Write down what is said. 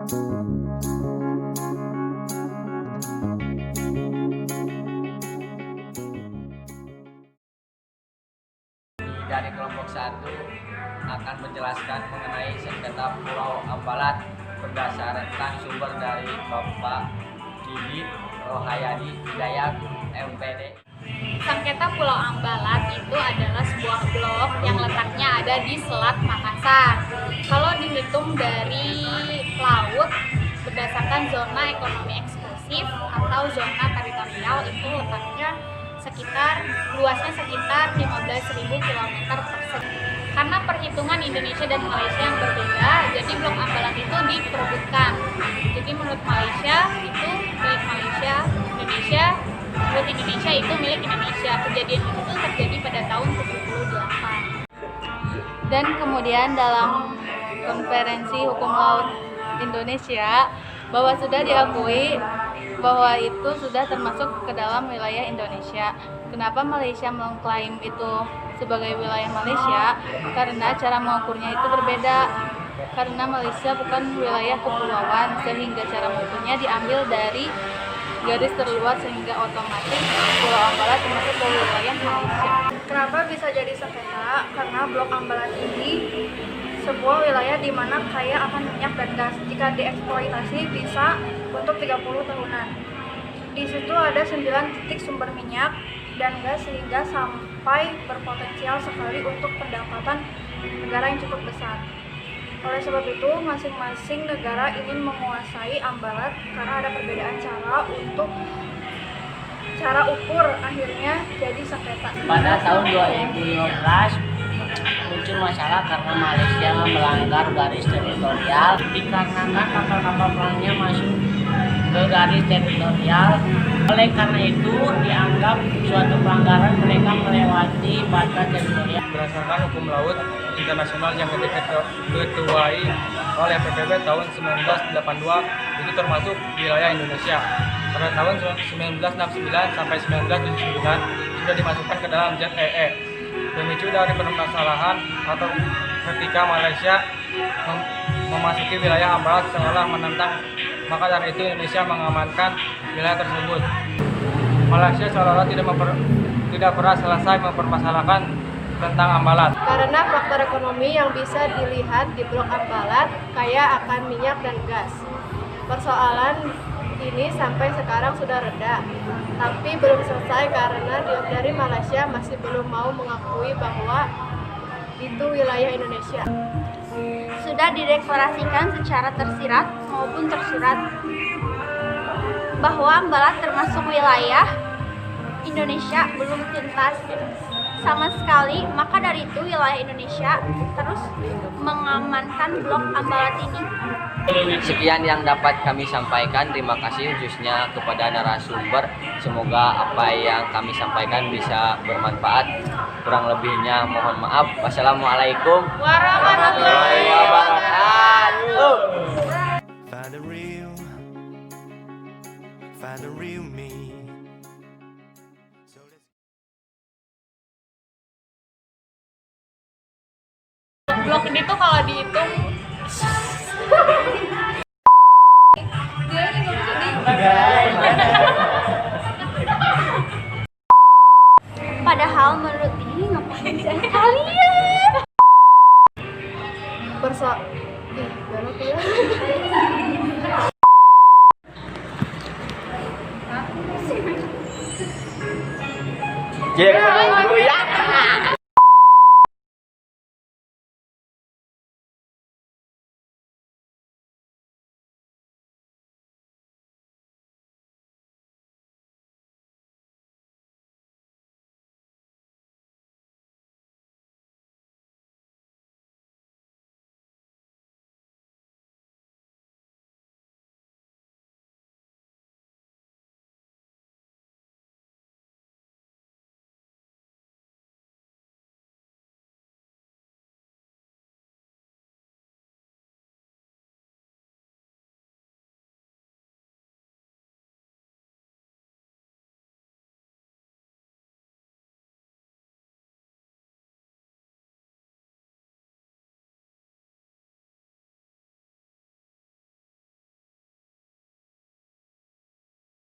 Dari kelompok 1 akan menjelaskan mengenai sengketa Pulau Ambalat berdasarkan sumber dari Bapak Didi Rohayadi Hidayat MPD. Sengketa Pulau Ambalat itu adalah sebuah blok yang letaknya ada di Selat Makassar. Kalau dihitung dari laut berdasarkan zona ekonomi eksklusif atau zona teritorial itu letaknya luasnya sekitar 15.000 km persegi. Karena perhitungan Indonesia dan Malaysia yang berbeda, jadi blok Ambalat itu diperebutkan. Jadi menurut Malaysia itu milik Malaysia, menurut Indonesia itu milik Indonesia. Kejadian itu terjadi pada tahun 78. Dan kemudian dalam konferensi hukum laut Indonesia bahwa sudah diakui bahwa itu sudah termasuk ke dalam wilayah Indonesia. Kenapa Malaysia mengklaim itu sebagai wilayah Malaysia? Karena cara mengukurnya itu berbeda. Karena Malaysia bukan wilayah kepulauan, sehingga cara mengukurnya diambil dari garis terluar sehingga otomatis Pulau Ambalat termasuk ke wilayah Malaysia. Kenapa bisa jadi sengketa? Karena blok Ambalat ini sebuah wilayah di mana kaya akan minyak dan gas. Jika dieksploitasi bisa untuk 30 tahunan. Di situ ada 9 titik sumber minyak dan gas sehingga sampai berpotensial sekali untuk pendapatan negara yang cukup besar. Oleh sebab itu, masing-masing negara ingin menguasai Ambalat karena ada perbedaan cara ukur, akhirnya jadi sengketa. Pada tahun 2015 muncul masalah karena Malaysia melanggar garis teritorial dikarenakan kapal-kapal perangnya masuk ke garis teritorial. Oleh karena itu dianggap suatu pelanggaran mereka melewati batas teritorial. Berdasarkan hukum laut internasional yang diketuai oleh PBB tahun 1982 itu termasuk wilayah Indonesia. Pada tahun 1969 sampai 1979 sudah dimasukkan ke dalam ZEE. Pemicu dari permasalahan atau ketika Malaysia memasuki wilayah Ambalat seolah menentang, maka dari itu Indonesia mengamankan wilayah tersebut. Malaysia seolah-olah tidak pernah selesai mempermasalahkan tentang Ambalat. Karena faktor ekonomi yang bisa dilihat di blok Ambalat kaya akan minyak dan gas. Persoalan ini sampai sekarang sudah reda, tapi belum selesai karena dari Malaysia masih belum mau mengakui bahwa itu wilayah Indonesia. Sudah dideklarasikan secara tersirat maupun tersurat bahwa Ambalat termasuk wilayah Indonesia, belum tuntas sama sekali. Maka dari itu wilayah Indonesia terus mengamankan blok Ambalat ini. Sekian yang dapat kami sampaikan. Terima kasih khususnya kepada narasumber. Semoga apa yang kami sampaikan bisa bermanfaat. Kurang lebihnya mohon maaf. Wassalamualaikum warahmatullahi wabarakatuh. Find a real me. Blok ini tuh kalau dihitung